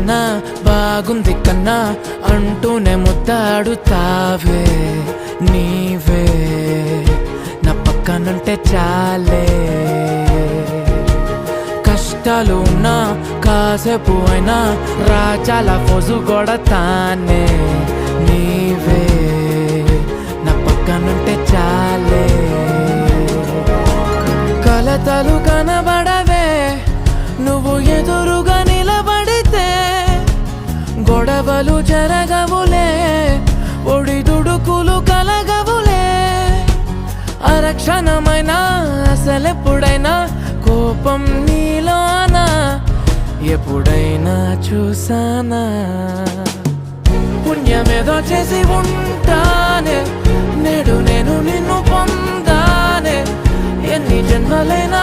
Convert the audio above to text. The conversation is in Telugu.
కన్నా బాగుంది కన్నా అంటూనే ముద్దాడుతావే నీవే నా పక్కనుంటే చాలే. కష్టాలు ఉన్నా కాసేపు అయినా రాజాల ఫోజు కొడతానే నీవే నా పక్కనుంటే చాలే. కలతలు కనబడవే నువ్వు ఎదురుగా నిలబడితే, గొడవలు జరగవులే ఒడిదుడుకులు కలగవులే. అరక్షణమైనా అసలెప్పుడైనా కోపం నీలోనా ఎప్పుడైనా చూసానా? పుణ్యమేదో చేసి ఉంటానే నేడు నేను నిన్ను పొందానే. ఎన్ని జన్మలైనా